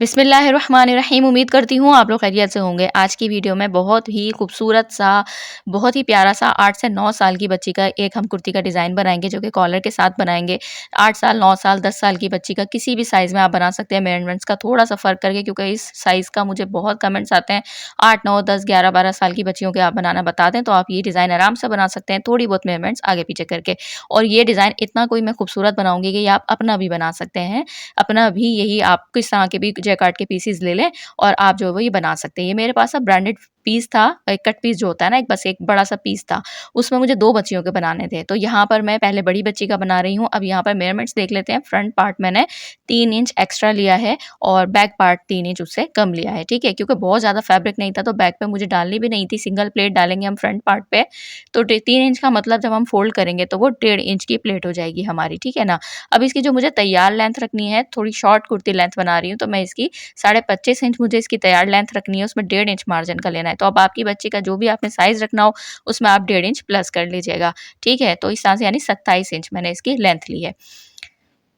बिस्मिल्लाहिर्रहमानिर्रहीम। उम्मीद करती हूँ आप लोग खैरियत से होंगे। आज की वीडियो में बहुत ही खूबसूरत सा, बहुत ही प्यारा सा 8 से 9 साल की बच्ची का एक हम कुर्ती का डिज़ाइन बनाएँगे जो कि कॉलर के साथ बनाएँगे। 8 साल, 9 साल, 10 साल की बच्ची का किसी भी साइज़ में आप बना सकते हैं मेजरमेंट्स का थोड़ा-सा फ़र्क करके, क्योंकि इस साइज़ का मुझे बहुत कमेंट्स आते हैं। 8, 9, 10, 11, 12 साल की बच्चियों के आप बनाना बता दें तो आप ये डिज़ाइन आराम से बना सकते हैं, थोड़ी बहुत मेजरमेंट्स आगे-पीछे करके। और ये डिज़ाइन इतना कोई मैं खूबसूरत बनाऊँगी कि ये आप अपना भी बना सकते हैं। अपना भी यही आप किस तरह के भी जैकार्ड के पीसेस ले लें और आप जो है वो ये बना सकते हैं। ये मेरे पास अब ब्रांडेड पीस था, एक कट पीस जो होता है ना, एक बस एक बड़ा-सा पीस था। उसमें मुझे 2 बच्चियों के बनाने थे। तो यहाँ पर मैं पहले बड़ी बच्ची का बना रही हूँ। अब यहाँ पर मेजरमेंट्स देख लेते हैं। फ्रंट पार्ट मैंने 3 इंच एक्स्ट्रा लिया है और बैक पार्ट 3 इंच उससे कम लिया है, ठीक है? क्योंकि बहुत ज़्यादा फैब्रिक नहीं था तो बैक पे मुझे डालनी भी नहीं थी। सिंगल प्लेट डालेंगे हम फ्रंट पार्ट पे, तो 3 इंच का मतलब जब हम फोल्ड करेंगे तो वो 1.5 इंच की प्लेट हो जाएगी हमारी, ठीक है ना? अब इसकी जो मुझे तैयार लेंथ रखनी है, थोड़ी शॉर्ट कुर्ती लेंथ बना रही हूँ, तो मैं इसकी 25.5 इंच मुझे इसकी तैयार लेंथ रखनी है, उसमें 1.5 इंच मार्जिन का लेना है। तो अब आपकी बच्ची का जो भी आपने साइज़ रखना हो, उसमें आप 1.5 इंच प्लस कर लीजिएगा, ठीक है? तो इस तरह से यानी 27 इंच मैंने इसकी लेंथ ली है।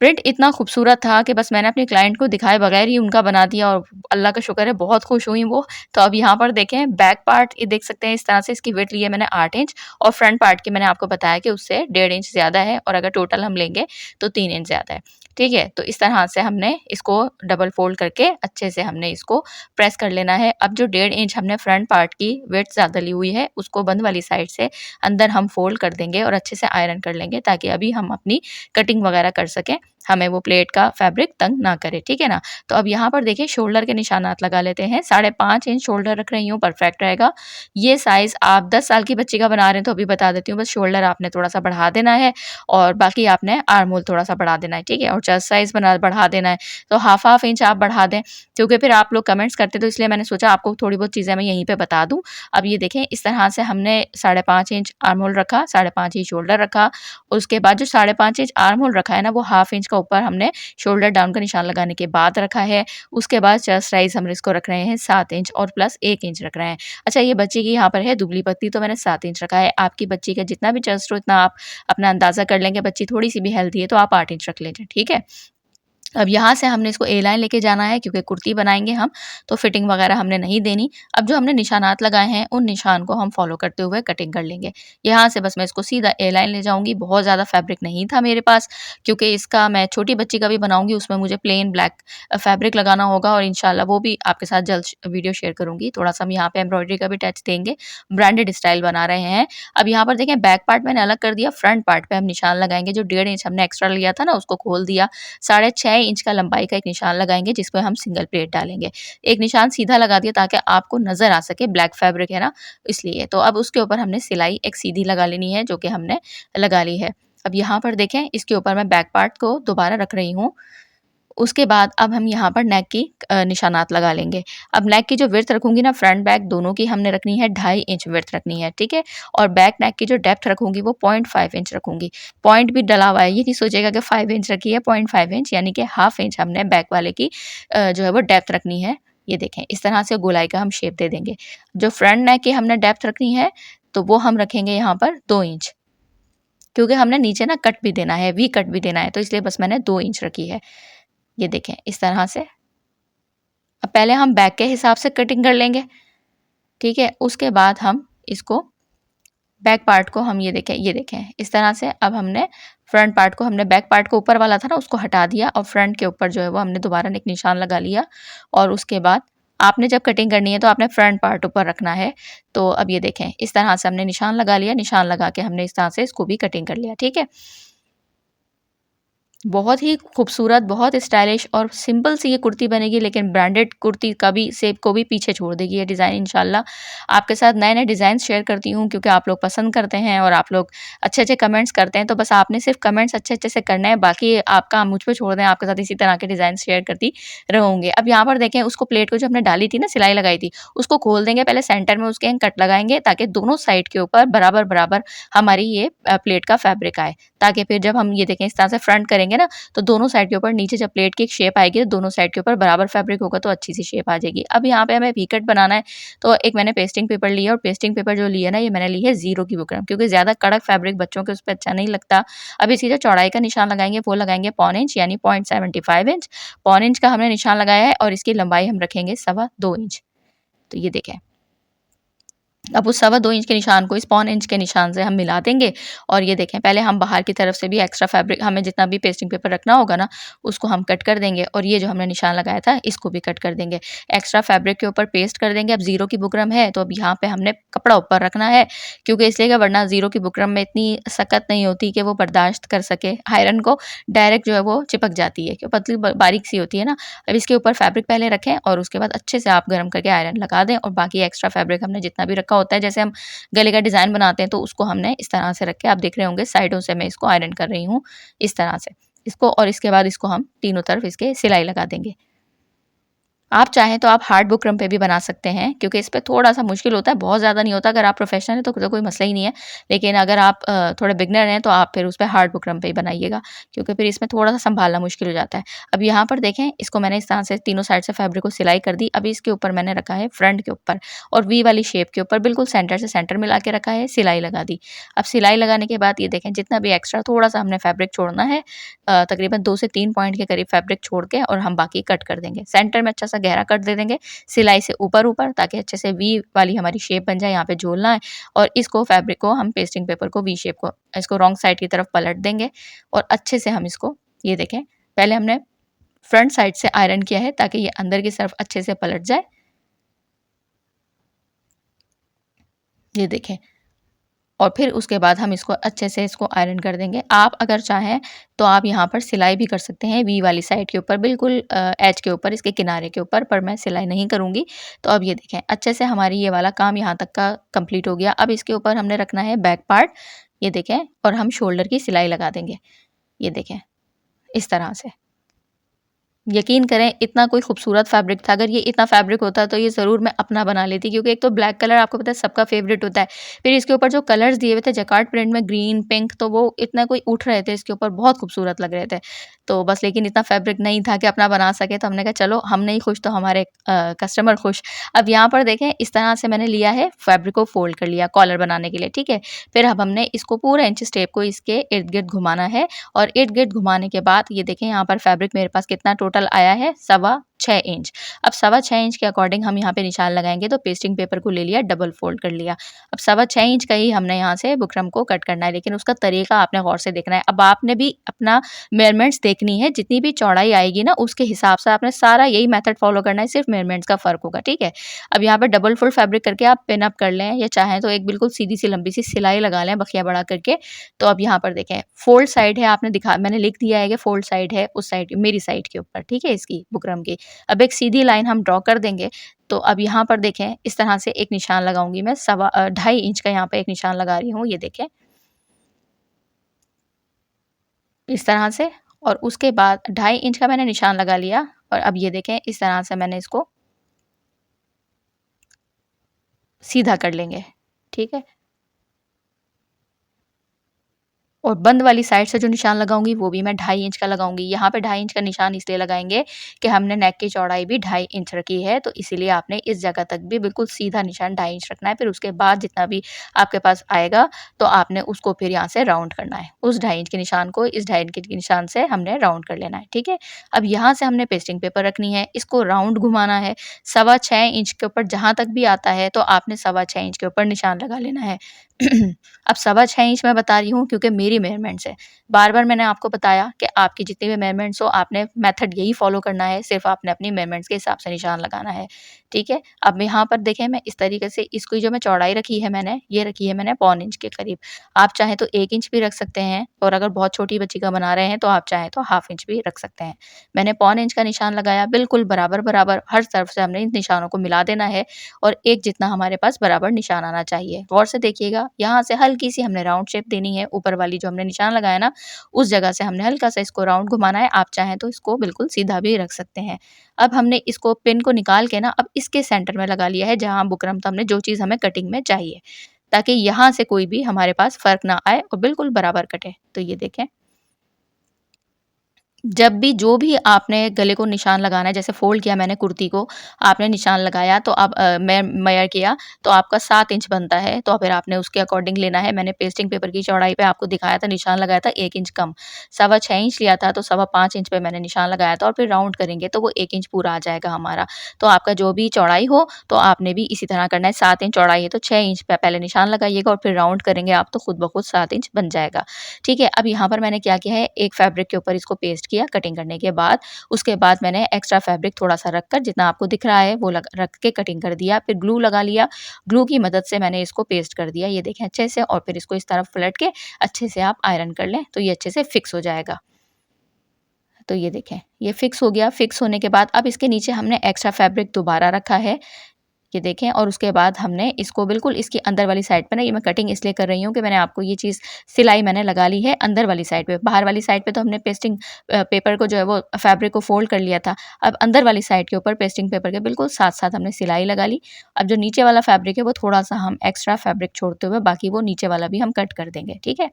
प्रिंट इतना खूबसूरत था कि बस मैंने अपने क्लाइंट को दिखाए बगैर ही उनका बना दिया और अल्लाह का शुक्र है बहुत खुश हुई वो। तो अब यहाँ पर देखें बैक पार्ट ये देख सकते हैं, इस तरह से इसकी विड्थ ली है मैंने 8 इंच और फ्रंट पार्ट की मैंने आपको बताया कि उससे 1.5 इंच ज़्यादा है और अगर टोटल हम लेंगे तो 3 इंच ज़्यादा है। ठीक है? तो इस तरह से हमने इसको डबल फ़ोल्ड करके अच्छे से हमने इसको प्रेस कर लेना है। अब जो 1.5 इंच हमने फ्रंट पार्ट की विड्थ ज़्यादा ली हुई है, उसको बंद वाली साइड से अंदर हम फ़ोल्ड कर देंगे और अच्छे से आयरन कर लेंगे ताकि अभी हम अपनी कटिंग वगैरह कर सकें, हमें वो प्लेट का फैब्रिक तंग ना करे, ठीक है ना? तो अब यहाँ पर देखिए शोल्डर के निशानात लगा लेते हैं। 5.5 इंच शोल्डर रख रही हूँ, परफेक्ट रहेगा। ये साइज़ आप 10 साल की बच्ची का बना रहे हैं तो अभी बता देती हूँ, बस शोल्डर आपने थोड़ा-सा बढ़ा देना है और बाकी आपने आर्म होल थोड़ा-सा बढ़ा देना है, ठीक है? और चेस्ट साइज़ बढ़ा देना है, तो हाफ इंच आप बढ़ा दें, क्योंकि फिर आप लोग कमेंट्स करते हैं तो इसलिए मैंने सोचा आपको थोड़ी बहुत चीज़ें मैं यहीं पे बता दूँ। अब ये देखें इस तरह से हमने 5.5 इंच आर्म होल रखा, 5.5 इंच शोल्डर रखा, उसके बाद जो 5.5 इंच आर्म होल रखा है ना, वो हाफ इंच का ऊपर हमने शोल्डर डाउन का निशान लगाने के बाद रखा है। उसके बाद चेस्ट साइज़ हम इसको रख रहे हैं 7 इंच और प्लस 1 इंच रख रहे हैं। अच्छा, ये बच्ची की यहाँ पर है दुबली पत्ती, तो मैंने 7 इंच रखा है। आपकी बच्ची का जितना भी चेस्ट हो इतना आप अपना अंदाज़ा कर लेंगे। बच्ची थोड़ी-सी भी हेल्दी है तो आप 8 इंच रख लीजिए, ठीक है? अब यहाँ से हमने इसको ए लाइन लेके जाना है क्योंकि कुर्ती बनाएँगे हम, तो फिटिंग वगैरह हमने नहीं देनी। अब जो हमने निशानात लगाए हैं, उन निशान को हम फ़ॉलो करते हुए कटिंग कर लेंगे। यहाँ से बस मैं इसको सीधा ए लाइन ले जाऊँगी। बहुत ज़्यादा फैब्रिक नहीं था मेरे पास, क्योंकि इसका मैं छोटी बच्ची का भी बनाऊँगी, उसमें मुझे प्लेन ब्लैक फैब्रिक लगाना होगा और इंशाल्लाह वो भी आपके साथ जल्द वीडियो शेयर करूँगी। थोड़ा-सा हम यहाँ पे एम्ब्रॉयडरी का भी टच देंगे, ब्रांडेड स्टाइल बना रहे हैं। अब यहाँ पर देखें बैक पार्ट मैंने अलग कर दिया, फ्रंट पार्ट पे हम निशान लगाएँगे। जो 1.5 इंच हमने एक्स्ट्रा लिया था ना, उसको खोल दिया। 6.5 इंच का लंबाई का एक निशान लगाएँगे जिस पे हम सिंगल प्लेट डालेंगे। एक निशान सीधा लगा दिया ताकि आपको नज़र आ सके, ब्लैक फैब्रिक है ना इसलिए। तो अब उसके ऊपर हमने सिलाई एक सीधी लगा लेनी है जो कि हमने लगा ली है। अब यहाँ पर देखें इसके ऊपर मैं बैक पार्ट को दोबारा रख रही हूँ। उसके बाद अब हम यहाँ पर नेक की निशानात लगा लेंगे। अब नेक की जो विड्थ रखूँगी ना, फ्रंट बैक दोनों की हमने रखनी है 2.5 इंच विड्थ रखनी है, ठीक है? और बैक नेक की जो डेप्थ रखूँगी वो 0.5 इंच रखूँगी। पॉइंट भी डला हुआ है, ये नहीं सोचिएगा कि 5 इंच रखी है, 0.5 इंच यानी कि हाफ इंच हमने बैक वाले की जो है वो डेप्थ रखनी है। ये देखें इस तरह से गोलाई का हम शेप दे देंगे। जो फ्रंट नेक की हमने डेप्थ रखनी है, तो वो हम रखेंगे यहाँ पर 2 इंच, क्योंकि हमने नीचे ना कट भी देना है, वी कट भी देना है, तो इसलिए बस मैंने 2 इंच रखी है। ये देखें इस तरह से। अब पहले हम बैक के हिसाब से कटिंग कर लेंगे, ठीक है? उसके बाद हम इसको बैक पार्ट को हम ये देखें इस तरह से। अब हमने फ्रंट पार्ट को, हमने बैक पार्ट को ऊपर वाला था ना उसको हटा दिया और फ्रंट के ऊपर जो है वो हमने दोबारा एक निशान लगा लिया और उसके बाद आपने जब कटिंग करनी है तो आपने फ्रंट पार्ट ऊपर रखना है। तो अब ये देखें इस तरह से हमने निशान लगा लिया, निशान लगा के हमने इस तरह से इसको भी कटिंग कर लिया, ठीक है? बहुत ही खूबसूरत, बहुत स्टाइलिश और सिंपल सी ये कुर्ती बनेगी, लेकिन ब्रांडेड कुर्ती का भी शेप को भी पीछे छोड़ देगी ये डिज़ाइन इंशाल्लाह। आपके साथ नए-नए डिज़ाइन्स शेयर करती हूँ क्योंकि आप लोग पसंद करते हैं और आप लोग अच्छे-अच्छे कमेंट्स करते हैं, तो बस आपने सिर्फ कमेंट्स अच्छे-अच्छे से करना है, बाकी आप काम मुझ पे छोड़ दें, आपके साथ इसी तरह के डिज़ाइन शेयर करती रहूँगी। अब यहाँ पर देखें उसको प्लेट को जो हमने डाली थी ना, सिलाई लगाई थी, उसको खोल देंगे, पहले सेंटर में उसके कट लगाएँगे ताकि दोनों साइड के ऊपर बराबर-बराबर हमारी ये प्लेट का फैब्रिक आए, ताकि फिर जब हम ये देखें इस तरह से फ्रंट करेंगे करेंगे ना, तो दोनों साइड के ऊपर नीचे जब प्लेट की एक शेप आएगी, तो दोनों साइड के ऊपर बराबर फैब्रिक होगा तो अच्छी सी शेप आ जाएगी। अब यहाँ पे हमें वी कट बनाना है, तो एक मैंने पेस्टिंग पेपर लिया और पेस्टिंग पेपर जो लिया ना, ये मैंने ली है 0 की बुकरम, क्योंकि ज़्यादा कड़क फैब्रिक बच्चों के उस पे अच्छा नहीं लगता। अब इसकी जो चौड़ाई का निशान लगाएँगे वो लगाएँगे पौन इंच यानी 0.75 इंच। पौन इंच का हमने निशान लगाया है और इसकी लंबाई हम रखेंगे 2.25 इंच। तो ये देखें, अब उस 2.25 इंच के निशान को इस पौन इंच के निशान से हम मिला देंगे और ये देखें, पहले हम बाहर की तरफ से भी एक्स्ट्रा फैब्रिक हमें जितना भी पेस्टिंग पेपर रखना होगा ना, उसको हम कट कर देंगे और ये जो हमने निशान लगाया था इसको भी कट कर देंगे। एक्स्ट्रा फैब्रिक के ऊपर पेस्ट कर देंगे। अब 0 की बुकरम है तो अब यहाँ पे हमने कपड़ा ऊपर रखना है, क्योंकि इसलिए कि वरना 0 की बुकरम में इतनी सख्त नहीं होती कि वो बर्दाश्त कर सके आयरन को, डायरेक्ट जो है वो चिपक जाती है, क्योंकि पतली बारीक सी होती है ना। अब इसके ऊपर फैब्रिक पहले रखें और उसके बाद अच्छे से आप गर्म करके आयरन लगा दें और बाकी एक्स्ट्रा फैब्रिक हमने जितना भी रखा होता है, जैसे हम गले का डिज़ाइन बनाते हैं तो उसको हमने इस तरह से रख के, आप देख रहे होंगे साइडों से मैं इसको आयरन कर रही हूँ इस तरह से इसको, और इसके बाद इसको हम तीनों तरफ इसके सिलाई लगा देंगे। आप चाहें तो आप हार्ड बुकरम पे भी बना सकते हैं, क्योंकि इस पे थोड़ा-सा मुश्किल होता है, बहुत ज़्यादा नहीं होता। अगर आप प्रोफेशनल हैं तो कोई मसला ही नहीं है, लेकिन अगर आप थोड़े बिगिनर हैं तो आप फिर उस पे हार्ड बुकरम पे ही बनाइएगा, क्योंकि फिर इसमें थोड़ा-सा सँभालना मुश्किल हो जाता है। अब यहाँ पर देखें, इसको मैंने इस तरह से तीनों साइड से फैब्रिक को सिलाई कर दी। अभी इसके ऊपर मैंने रखा है फ्रंट के ऊपर और वी वाली शेप के ऊपर बिल्कुल सेंटर से सेंटर मिला के रखा है, सिलाई लगा दी। अब सिलाई लगाने के बाद ये देखें, जितना भी एक्स्ट्रा थोड़ा-सा हमने फैब्रिक छोड़ना है, तकरीबन 2 से 3 पॉइंट के करीब फैब्रिक छोड़ के और हम बाकी कट कर देंगे। सेंटर में अच्छा-सा गहरा कट दे देंगे सिलाई से ऊपर-ऊपर, ताकि अच्छे से वी वाली हमारी शेप बन जाए। यहाँ पे झोलना है और इसको फैब्रिक को हम पेस्टिंग पेपर को वी शेप को इसको रॉन्ग साइड की तरफ पलट देंगे और अच्छे से हम इसको, ये देखें, पहले हमने फ्रंट साइड से आयरन किया है ताकि ये अंदर की तरफ अच्छे से पलट जाए। ये देखें, और फिर उसके बाद हम इसको अच्छे से इसको आयरन कर देंगे। आप अगर चाहें तो आप यहाँ पर सिलाई भी कर सकते हैं वी वाली साइड के ऊपर, बिल्कुल एज के ऊपर, इसके किनारे के ऊपर, पर मैं सिलाई नहीं करूँगी। तो अब ये देखें, अच्छे से हमारी ये वाला काम यहाँ तक का कंप्लीट हो गया। अब इसके ऊपर हमने रखना है बैक पार्ट, ये देखें, और हम शोल्डर की सिलाई लगा देंगे। ये देखें, इस तरह से। यकीन करें, इतना कोई खूबसूरत फैब्रिक था, अगर ये इतना फैब्रिक होता तो ये ज़रूर मैं अपना बना लेती, क्योंकि एक तो ब्लैक कलर आपको पता है सबका फ़ेवरेट होता है। फिर इसके ऊपर जो कलर्स दिए हुए थे जैकार्ड प्रिंट में, ग्रीन, पिंक, तो वो इतना कोई उठ रहे थे इसके ऊपर, बहुत खूबसूरत लग रहे थे। तो बस, लेकिन इतना फैब्रिक नहीं था कि अपना बना सके, तो हमने कहा चलो हम नहीं खुश तो हमारे कस्टमर खुश। अब यहाँ पर देखें, इस तरह से मैंने लिया है, फैब्रिक को फ़ोल्ड कर लिया कॉलर बनाने के लिए, ठीक है। फिर अब हमने इसको पूरा इंच टेप को इसके इर्द-गिर्द घुमाना है और इर्द-गिर्द घुमाने के बाद ये देखें, यहाँ पर फैब्रिक मेरे पास कितना टोटल आया है, 6.25 इंच। अब 6.25 इंच के अकॉर्डिंग हम यहाँ पे निशान लगाएँगे, तो पेस्टिंग पेपर को ले लिया, डबल फ़ोल्ड कर लिया। अब 6.25 इंच का ही हमने यहाँ से बुकरम को कट करना है, लेकिन उसका तरीका आपने गौर से देखना है। अब आपने भी अपना मेज़रमेंट्स देखनी है, जितनी भी चौड़ाई आएगी ना उसके हिसाब से आपने सारा यही मेथड फ़ॉलो करना है, सिर्फ़ मेज़रमेंट्स का फ़र्क होगा, ठीक है। अब यहाँ पे डबल फ़ोल्ड फैब्रिक करके आप पिन अप कर लें, या चाहें तो एक बिल्कुल सीधी-सी लंबी-सी सिलाई लगा लें बखिया बड़ा करके। तो अब यहाँ पर देखें, फ़ोल्ड साइड है, आपने दिखा मैंने लिख दिया है कि फ़ोल्ड साइड है उस साइड, मेरी साइड के ऊपर, ठीक है, इसकी बुकरम की। अब एक सीधी लाइन हम ड्रॉ कर देंगे। तो अब यहाँ पर देखें, इस तरह से एक निशान लगाऊँगी मैं, 2.5 इंच का यहाँ पे एक निशान लगा रही हूँ, ये देखें, इस तरह से। और उसके बाद 2.5 इंच का मैंने निशान लगा लिया और अब ये देखें, इस तरह से मैंने इसको सीधा कर लेंगे, ठीक है। और बंद वाली साइड से जो निशान लगाऊँगी वो भी मैं 2.5 इंच का लगाऊँगी। यहाँ पे 2.5 इंच का निशान इसलिए लगाएँगे कि हमने नेक की चौड़ाई भी 2.5 इंच रखी है, तो इसीलिए आपने इस जगह तक भी बिल्कुल सीधा निशान 2.5 इंच रखना है। फिर उसके बाद जितना भी आपके पास आएगा, तो आपने उसको फिर यहाँ से राउंड करना है। उस 2.5 इंच के निशान को इस 2.5 इंच के निशान से हमने राउंड कर लेना है, ठीक है। अब यहाँ से हमने पेस्टिंग पेपर रखनी है, इसको राउंड घुमाना है। 6.25 इंच के ऊपर जहाँ तक भी आता है, तो आपने 6.25 इंच के ऊपर निशान लगा लेना है। अब 6.25 इंच मैं बता रही हूँ क्योंकि मेरी मेज़रमेंट्स है। बार-बार मैंने आपको बताया कि आपकी जितनी भी मेज़रमेंट्स हो, आपने मेथड यही फ़ॉलो करना है, सिर्फ़ आपने अपनी मेज़रमेंट्स के हिसाब से निशान लगाना है, ठीक है? अब यहाँ पर देखें, मैं इस तरीके से इसकी जो मैं चौड़ाई रखी है मैंने, ये रखी है मैंने पौन इंच के करीब। आप चाहें तो 1 इंच भी रख सकते हैं, और अगर बहुत छोटी बच्ची का बना रहे हैं, तो आप चाहें तो हाफ़ इंच भी रख सकते हैं। मैंने पौन इंच का निशान लगाया, बिल्कुल बराबर-बराबर हर तरफ से हमने इन निशानों को मिला देना है और एक जितना हमारे पास बराबर निशान आना चाहिए। गौर से देखिएगा, यहाँ से हल्की-सी हमने राउंड शेप देनी है, ऊपर वाली जो हमने निशान लगाया ना, उस जगह से हमने हल्का-सा इसको राउंड घुमाना है। आप चाहें तो इसको बिल्कुल सीधा भी रख सकते हैं। अब हमने इसको पिन को निकाल के ना, अब इसके सेंटर में लगा लिया है, जहाँ बुकरम तो हमने जो चीज़ हमें कटिंग में चाहिए, ताकि यहाँ से कोई भी हमारे पास फ़र्क ना आए और बिल्कुल बराबर कटे। तो ये देखें, जब भी जो भी आपने गले को निशान लगाना है, जैसे फ़ोल्ड किया मैंने कुर्ती को, आपने निशान लगाया तो आप मेयर किया तो आपका 7 इंच बनता है, तो फिर आपने उसके अकॉर्डिंग लेना है। मैंने पेस्टिंग पेपर की चौड़ाई पे आपको दिखाया था, निशान लगाया था 1 इंच कम, सवा 6 इंच लिया था तो सवा 5 इंच पे मैंने निशान लगाया था और फिर राउंड करेंगे तो वो 1 इंच पूरा आ जाएगा हमारा। तो आपका जो भी चौड़ाई हो, तो आपने भी इसी तरह करना है। 7 इंच चौड़ाई है तो 6 इंच पे पहले निशान लगाइएगा और फिर राउंड करेंगे आप तो खुद ब खुद 7 इंच बन जाएगा। ठीक है, अब यहाँ पर मैंने क्या किया है, एक फैब्रिक के ऊपर इसको पेस्ट किया कटिंग करने के बाद, उसके बाद मैंने एक्स्ट्रा फैब्रिक थोड़ा-सा रखकर जितना आपको दिख रहा है वो लग रख के कटिंग कर दिया, फिर ग्लू लगा लिया, ग्लू की मदद से मैंने इसको पेस्ट कर दिया, ये देखें अच्छे से और फिर इसको इस तरफ पलट के अच्छे से आप आयरन कर लें, तो ये अच्छे से फिक्स हो जाएगा। तो ये देखें, ये फिक्स हो गया, फिक्स होने के बाद अब इसके नीचे हमने एक्स्ट्रा फैब्रिक दोबारा रखा है, ये देखें और उसके बाद हमने इसको बिल्कुल इसकी अंदर वाली साइड पे ना, ये मैं कटिंग इसलिए कर रही हूँ कि मैंने आपको ये चीज़ सिलाई मैंने लगा ली है अंदर वाली साइड पे। बाहर वाली साइड पे तो हमने पेस्टिंग पेपर को जो है वो फैब्रिक को फ़ोल्ड कर लिया था। अब अंदर वाली साइड के ऊपर पेस्टिंग पेपर के बिल्कुल साथ-साथ हमने सिलाई लगा ली। अब जो नीचे वाला फैब्रिक है वो थोड़ा-सा हम एक्स्ट्रा फैब्रिक छोड़ते हुए बाकी वो नीचे वाला भी हम कट कर देंगे, ठीक है?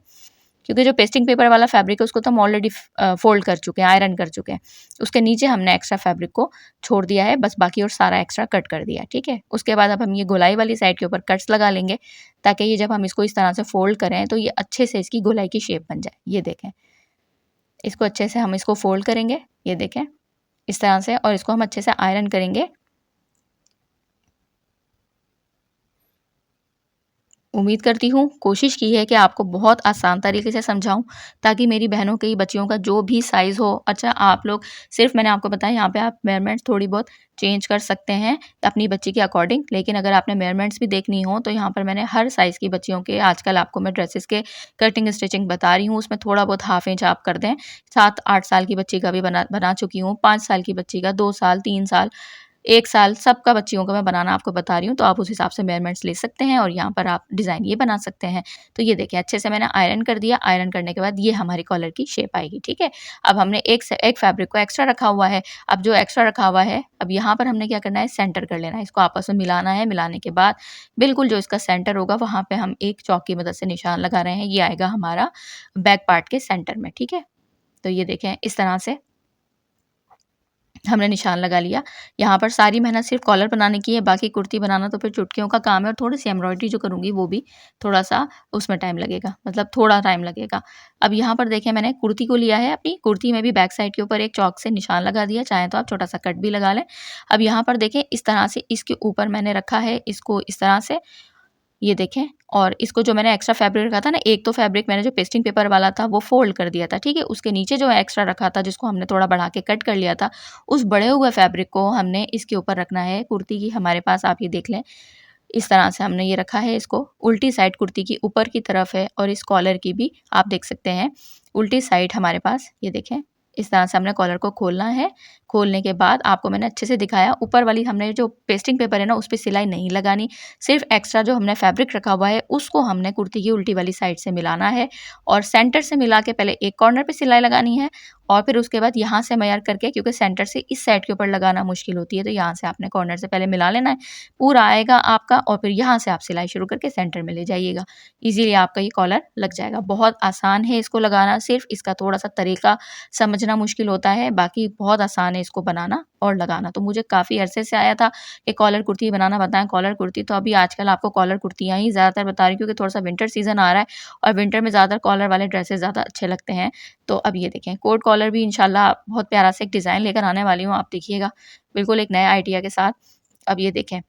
क्योंकि जो पेस्टिंग पेपर वाला फैब्रिक है उसको तो हम ऑलरेडी फ़ोल्ड कर चुके हैं, आयरन कर चुके हैं। उसके नीचे हमने एक्स्ट्रा फैब्रिक को छोड़ दिया है, बस बाकी और सारा एक्स्ट्रा कट कर दिया है, ठीक है? उसके बाद अब हम ये गोलाई वाली साइड के ऊपर कट्स लगा लेंगे, ताकि ये जब हम इसको इस तरह से फ़ोल्ड करें तो ये अच्छे से इसकी गोलाई की शेप बन जाए। ये देखें, इसको अच्छे से हम इसको फ़ोल्ड करेंगे, ये देखें, इस तरह से और इसको हम अच्छे से आयरन करेंगे। उम्मीद करती हूँ, कोशिश की है कि आपको बहुत आसान तरीके से समझाऊँ, ताकि मेरी बहनों की, बच्चियों का जो भी साइज़ हो, अच्छा आप लोग सिर्फ़ मैंने आपको बताया यहाँ पे आप मेज़रमेंट्स थोड़ी बहुत चेंज कर सकते हैं अपनी बच्ची के अकॉर्डिंग। लेकिन अगर आपने मेज़रमेंट्स भी देखनी हो तो यहाँ पर मैंने हर साइज़ की बच्चियों के आजकल आपको मैं ड्रेसेस के कटिंग स्टिचिंग बता रही हूँ, उसमें थोड़ा बहुत हाफ़ इंच आप कर दें। 7-8 साल की बच्ची का भी बना बना चुकी हूँ, 5 साल की बच्ची का, 2 साल, 3 साल, 1 साल सबका बच्चियों का मैं बनाना आपको बता रही हूँ, तो आप उस हिसाब से मेज़रमेंट्स ले सकते हैं और यहाँ पर आप डिज़ाइन ये बना सकते हैं। तो ये देखिए अच्छे से मैंने आयरन कर दिया, आयरन करने के बाद ये हमारी कॉलर की शेप आएगी, ठीक है? अब हमने एक फैब्रिक को एक्स्ट्रा रखा हुआ है, अब जो एक्स्ट्रा रखा हुआ है, अब यहाँ पर हमने क्या करना है, सेंटर कर लेना है, इसको आपस में मिलाना है, मिलाने के बाद बिल्कुल जो इसका सेंटर होगा वहाँ पे हम एक चॉक की मदद से निशान लगा रहे हैं, ये आएगा हमारा बैक पार्ट के सेंटर में, ठीक है? तो ये देखें इस तरह से हमने निशान लगा लिया। यहाँ पर सारी मेहनत सिर्फ़ कॉलर बनाने की है, बाकी कुर्ती बनाना तो फिर चुटकियों का काम है और थोड़ी-सी एम्ब्रॉयडरी जो करूँगी वो भी थोड़ा-सा उसमें टाइम लगेगा, मतलब थोड़ा टाइम लगेगा। अब यहाँ पर देखें मैंने कुर्ती को लिया है अपनी, कुर्ती में भी बैक साइड के ऊपर एक चॉक से निशान लगा दिया, चाहें तो आप छोटा-सा कट भी लगा लें। अब यहाँ पर देखें इस तरह से इसके ऊपर मैंने रखा है इसको इस तरह से, ये देखें और इसको जो मैंने एक्स्ट्रा फैब्रिक रखा था ना, एक तो फैब्रिक मैंने जो पेस्टिंग पेपर वाला था वो फ़ोल्ड कर दिया था, ठीक है? उसके नीचे जो एक्स्ट्रा रखा था जिसको हमने थोड़ा बढ़ा के कट कर लिया था, उस बढ़े हुए फैब्रिक को हमने इसके ऊपर रखना है। कुर्ती की हमारे पास आप ये देख लें, इस तरह से हमने ये रखा है इसको, उल्टी साइड कुर्ती की ऊपर की तरफ है और इस कॉलर की भी आप देख सकते हैं, उल्टी साइड हमारे पास ये देखें, इस तरह से हमने कॉलर को खोलना है। खोलने के बाद आपको मैंने अच्छे से दिखाया, ऊपर वाली हमने जो पेस्टिंग पेपर है ना, उस पे सिलाई नहीं लगानी, सिर्फ़ एक्स्ट्रा जो हमने फैब्रिक रखा हुआ है, उसको हमने कुर्ती की उल्टी वाली साइड से मिलाना है और सेंटर से मिला के पहले एक कॉर्नर पे सिलाई लगानी है और फिर उसके बाद यहाँ से मेज़र करके, क्योंकि सेंटर से इस साइड के ऊपर लगाना मुश्किल होती है, तो यहाँ से आपने कॉर्नर से पहले मिला लेना है, पूरा आएगा आपका और फिर यहाँ से आप सिलाई शुरू करके सेंटर में ले जाइएगा। ईज़िली आपका ये कॉलर लग जाएगा। बहुत आसान है इसको लगाना, सिर्फ़ इसका थोड़ा-सा तरीका समझना मुश्किल होता है, बाकी बहुत आसान है इसको बनाना और लगाना। तो मुझे काफ़ी अरसे से आया था कि कॉलर कुर्ती बनाना बताएँ, कॉलर कुर्ती, तो अभी आजकल आपको कॉलर कुर्तियाँ ही ज़्यादातर बता रही हूँ क्योंकि थोड़ा-सा विंटर सीज़न आ रहा है और विंटर में ज़्यादातर कॉलर वाले ड्रेसेस ज़्यादा अच्छे लगते हैं। तो अब ये देखें, कोट कॉलर भी इंशाल्लाह बहुत प्यारा सा एक डिज़ाइन लेकर आने वाली हूँ, आप देखिएगा, बिल्कुल एक नए आइडिया के साथ। अब ये देखें,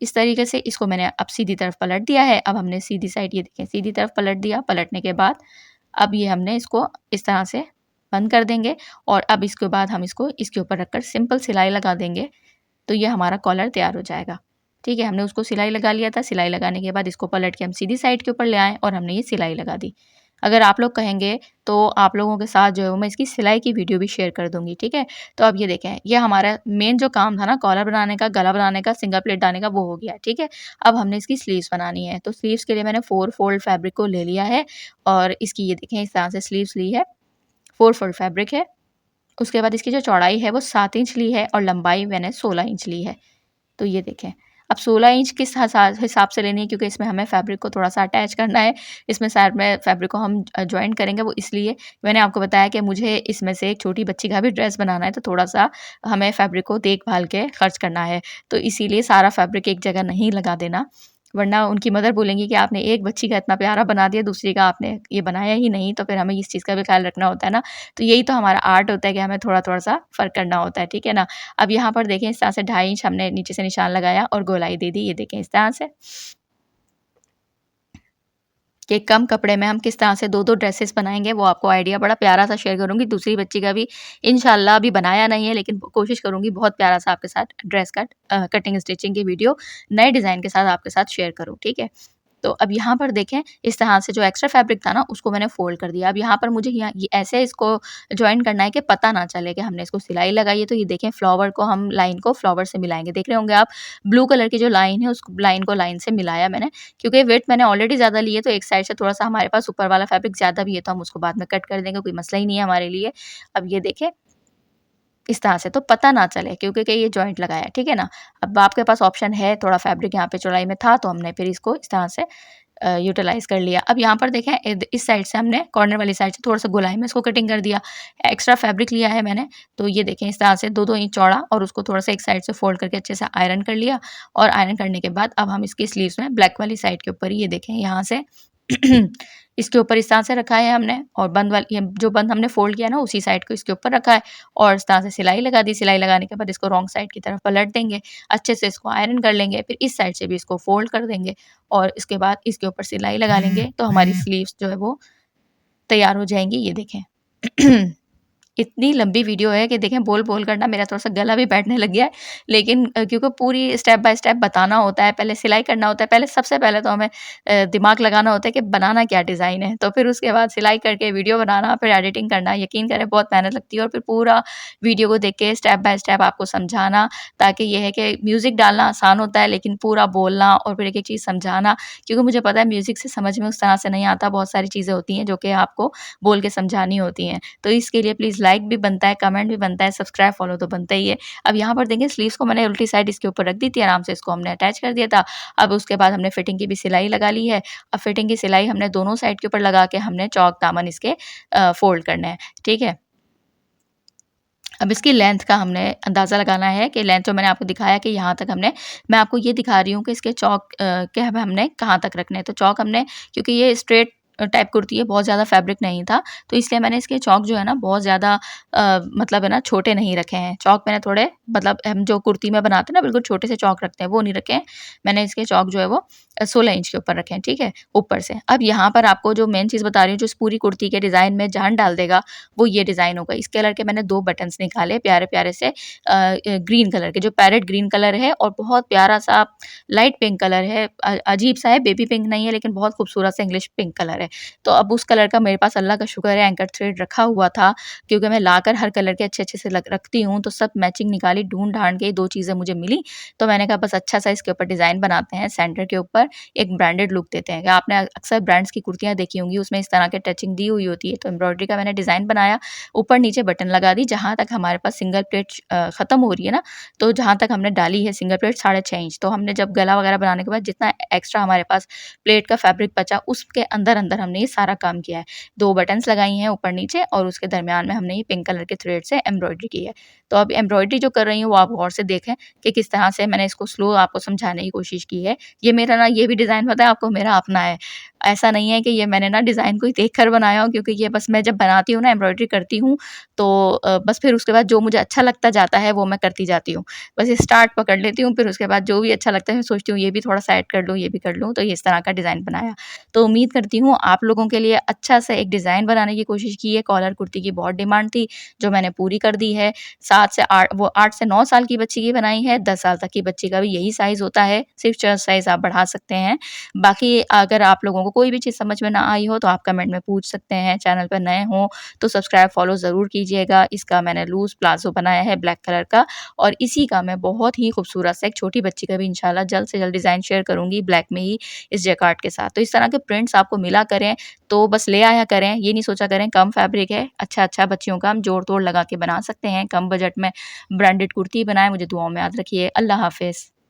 इस तरीके से इसको मैंने अब सीधी तरफ पलट दिया है। अब हमने सीधी साइड ये देखें सीधी तरफ पलट दिया, पलटने के बाद अब ये हमने इसको इस तरह से बंद कर देंगे और अब इसके बाद हम इसको इसके ऊपर रखकर सिंपल सिलाई लगा देंगे, तो ये हमारा कॉलर तैयार हो जाएगा। ठीक है, हमने उसको सिलाई लगा लिया था, सिलाई लगाने के बाद इसको पलट के हम सीधी साइड के ऊपर ले आए और हमने ये सिलाई लगा दी। अगर आप लोग कहेंगे तो आप लोगों के साथ जो है वो मैं इसकी सिलाई की वीडियो भी शेयर कर दूँगी, ठीक है? तो अब ये देखें, ये हमारा मेन जो काम था ना कॉलर बनाने का, गला बनाने का, सिंगल प्लेट डालने का, वो हो गया है, ठीक है? अब हमने इसकी स्लीव्स बनानी है, तो स्लीव्स के लिए मैंने 4 फोल्ड फैब्रिक को ले लिया है और इसकी ये देखें इस तरह से स्लीव्स ली है, 4 फोल्ड फैब्रिक है। उसके बाद इसकी जो चौड़ाई है वो 7 इंच ली है और लंबाई मैंने 16 इंच ली है। तो ये देखें, अब 16 इंच किस हिसाब से लेनी है, क्योंकि इसमें हमें फैब्रिक को थोड़ा-सा अटैच करना है। इसमें साइड में फैब्रिक को हम जॉइन करेंगे, वो इसलिए मैंने आपको बताया कि मुझे इसमें से एक छोटी बच्ची का भी ड्रेस बनाना है, तो थोड़ा-सा हमें फैब्रिक को देख-भाल के खर्च करना है। तो इसीलिए सारा फैब्रिक एक जगह नहीं लगा देना, वरना उनकी मदर बोलेंगी कि आपने एक बच्ची का इतना प्यारा बना दिया, दूसरी का आपने ये बनाया ही नहीं, तो फिर हमें इस चीज़ का भी ख़्याल रखना होता है ना। तो यही तो हमारा आर्ट होता है कि हमें थोड़ा-थोड़ा सा फ़र्क करना होता है, ठीक है ना? अब यहाँ पर देखें इस तरह से 2.5 इंच हमने नीचे से निशान लगाया और गोलाई दे दी, ये देखें इस तरह से। कि कम कपड़े में हम किस तरह से 2-2 ड्रेसेस बनाएँगे, वो आपको आइडिया बड़ा प्यारा-सा शेयर करूँगी। दूसरी बच्ची का भी इंशाल्लाह अभी बनाया नहीं है, लेकिन कोशिश करूँगी बहुत प्यारा-सा आपके साथ ड्रेस का कटिंग स्टिचिंग की वीडियो नए डिज़ाइन के साथ आपके साथ शेयर करूँ, ठीक है? तो अब यहाँ पर देखें, इस तरह से जो एक्स्ट्रा फैब्रिक था ना, उसको मैंने फ़ोल्ड कर दिया। अब यहाँ पर मुझे यहाँ ये ऐसे इसको जॉइन करना है कि पता ना चले कि हमने इसको सिलाई लगाई है। तो ये देखें, फ्लावर को हम लाइन को फ्लावर से मिलाएँगे। देख रहे होंगे आप, ब्लू कलर की जो लाइन है, उस लाइन को लाइन से मिलाया मैंने, क्योंकि वेट मैंने ऑलरेडी ज़्यादा ली है, तो एक साइड से थोड़ा-सा हमारे पास ऊपर वाला फैब्रिक ज़्यादा भी है, तो हम उसको बाद में कट कर देंगे, कोई मसला ही नहीं है हमारे लिए। अब ये देखें, इस तरह से, तो पता ना चले क्योंकि कि ये जॉइंट लगाया है, ठीक है ना? अब आपके पास ऑप्शन है, थोड़ा फैब्रिक यहाँ पे चौड़ाई में था, तो हमने फिर इसको इस तरह से यूटिलाइज़ कर लिया। अब यहाँ पर देखें, इस साइड से हमने कॉर्नर वाली साइड से थोड़ा-सा गोलाई में इसको कटिंग कर दिया। एक्स्ट्रा फैब्रिक लिया है मैंने, तो ये देखें इस तरह से 2-2 इंच चौड़ा, और उसको थोड़ा-सा एक साइड से फ़ोल्ड करके अच्छे से आयरन कर लिया। और आयरन करने के बाद अब हम इसकी स्लीव्स में ब्लैक वाली साइड के ऊपर ही ये देखें यहाँ से इसके ऊपर इस तरह से रखा है हमने, और बंद वाली ये जो बंद हमने फ़ोल्ड किया ना, उसी साइड को इसके ऊपर रखा है और इस तरह से सिलाई लगा दी। सिलाई लगाने के बाद इसको रॉन्ग साइड की तरफ पलट देंगे, अच्छे से इसको आयरन कर लेंगे, फिर इस साइड से भी इसको फ़ोल्ड कर देंगे और इसके बाद इसके ऊपर सिलाई लगा लेंगे, तो हमारी स्लीव्स जो है वो तैयार हो जाएँगी। ये देखें। इतनी लंबी वीडियो है कि देखें, बोल-बोल कर ना मेरा थोड़ा-सा गला भी बैठने लग गया है। लेकिन क्योंकि पूरी स्टेप बाय स्टेप बताना होता है, पहले सिलाई करना होता है, पहले सबसे पहले तो हमें दिमाग लगाना होता है कि बनाना क्या डिज़ाइन है। तो फिर उसके बाद सिलाई करके वीडियो बनाना, फिर एडिटिंग करना, यकीन करें बहुत मेहनत लगती है, और फिर पूरा वीडियो को देख के स्टेप बाय स्टेप आपको समझाना, ताकि ये है कि म्यूज़िक डालना आसान होता है, लेकिन पूरा बोलना और फिर एक-एक चीज़ समझाना, क्योंकि मुझे पता है म्यूज़िक से समझ में उस तरह से नहीं आता, बहुत सारी चीज़ें होती हैं जो कि आपको बोल के समझानी होती हैं। तो इसके लिए प्लीज़ लाइक भी बनता है, कमेंट भी बनता है, सब्सक्राइब, फॉलो तो बनता ही है। अब यहाँ पर देखें, स्लीव्स को मैंने उल्टी साइड इसके ऊपर रख दी थी, आराम से इसको हमने अटैच कर दिया था। अब उसके बाद हमने फिटिंग की भी सिलाई लगा ली है। अब फिटिंग की सिलाई हमने दोनों साइड के ऊपर लगा के हमने चौक दामन इसके फ़ोल्ड करना है, ठीक है? अब इसकी लेंथ का हमने अंदाज़ा लगाना है कि लेंथ जो मैंने आपको दिखाया कि यहाँ तक हमने, मैं आपको ये दिखा रही हूँ कि इसके चौक के अब हमने कहाँ तक रखने हैं। तो चौक हमने, क्योंकि ये स्ट्रेट टाइप कुर्ती है, बहुत ज़्यादा फैब्रिक नहीं था, तो इसलिए मैंने इसके चौक जो है ना बहुत ज़्यादा मतलब है ना छोटे नहीं रखे हैं। चौक मैंने थोड़े, मतलब हम जो कुर्ती में बनाते हैं ना बिल्कुल छोटे से चौक रखते हैं, वो नहीं रखे हैं। मैंने इसके चौक जो है वो 16 इंच के ऊपर रखे हैं, ठीक है? ऊपर से। अब यहाँ पर आपको जो मेन चीज़ बता रही हूँ, जो इस पूरी कुर्ती के डिज़ाइन में जान डाल देगा, वो ये डिज़ाइन होगा। इस कलर के मैंने 2 बटन्स निकाले प्यारे-प्यारे से, ग्रीन कलर के, जो पैरेट ग्रीन कलर है और बहुत प्यारा-सा लाइट पिंक कलर है। अजीब-सा है, बेबी पिंक नहीं है, लेकिन बहुत खूबसूरत सा इंग्लिश पिंक कलर है। तो अब उस कलर का मेरे पास अल्लाह का शुक्र है एंकर थ्रेड रखा हुआ था, क्योंकि मैं लाकर हर कलर के अच्छे-अच्छे से रखती हूँ, तो सब मैचिंग निकाली, ढूँढ-ढाँड़ के 2 चीज़ें मुझे मिली, तो मैंने कहा बस अच्छा-सा इसके ऊपर डिज़ाइन बनाते हैं, सेंटर के ऊपर एक ब्रांडेड लुक देते हैं। आपने अक्सर ब्रांड्स की कुर्तियाँ देखी होंगी, उसमें इस तरह के टचिंग दी हुई होती है, तो एम्ब्रॉयडरी का मैंने डिज़ाइन बनाया, ऊपर-नीचे बटन लगा दी, जहाँ तक हमारे पास सिंगल प्लेट ख़त्म हो रही है ना, तो जहाँ तक हमने डाली है सिंगल प्लेट 6.5 इंच, तो हमने जब गला वगैरह बनाने के बाद जितना एक्स्ट्रा हमारे पास प्लेट का फैब्रिक बचा, उसके अंदर-अंदर हमने ये सारा काम किया है। 2 बटन्स लगाई हैं ऊपर-नीचे, और उसके दरमियान में हमने ये पिंक कलर के थ्रेड से एम्ब्रॉयडरी की है। तो अब एम्ब्रॉयडरी जो कर रही हूँ, वो आप गौर से देखें कि किस तरह से मैंने इसको स्लो आपको समझाने की कोशिश की है। ये मेरा ना, ये भी डिज़ाइन पता है आपको, मेरा अपना है। ऐसा नहीं है कि ये मैंने ना डिज़ाइन कोई देख कर बनाया हो, क्योंकि ये बस मैं जब बनाती हूँ ना, एम्ब्रॉयडरी करती हूँ, तो बस फिर उसके बाद जो मुझे अच्छा लगता जाता है, वो मैं करती जाती हूँ। बस ये स्टार्ट पकड़ लेती हूँ, फिर उसके बाद जो भी अच्छा लगता है, मैं सोचती हूँ ये भी थोड़ा-सा ऐड कर लूँ, ये भी कर लूँ, तो ये इस तरह का डिज़ाइन बनाया। तो उम्मीद करती हूँ आप लोगों के लिए अच्छा-सा एक डिज़ाइन बनाने की कोशिश की है। कॉलर कुर्ती की बहुत डिमांड थी, जो मैंने पूरी कर दी है। 8 से 9 साल की बच्ची की बनाई है, 10 साल तक की बच्ची का भी यही साइज़ होता है, सिर्फ़ चेस्ट साइज़ आप बढ़ा सकते हैं। बाकी अगर आप लोगों को कोई भी चीज़ समझ में ना आई हो, तो आप कमेंट में पूछ सकते हैं। चैनल पर नए हों, तो सब्सक्राइब, फॉलो ज़रूर कीजिएगा। इसका मैंने लूज़ प्लाज़ो बनाया है ब्लैक कलर का, और इसी का मैं बहुत ही खूबसूरत सा एक छोटी बच्ची का भी इंशाल्लाह जल्द से जल्द डिज़ाइन शेयर करूँगी, ब्लैक में ही इस जैकार्ड के साथ। तो इस तरह के प्रिंट्स आपको मिला करें, तो बस ले आया करें, ये नहीं सोचा करें कम फैब्रिक है, अच्छा-अच्छा बच्चियों का हम जोड़-तोड़ लगा के बना सकते हैं, कम बजट में ब्रांडेड कुर्ती बनाएँ। मुझे दुआओं में याद रखिए। अल्लाह हाफ़िज़।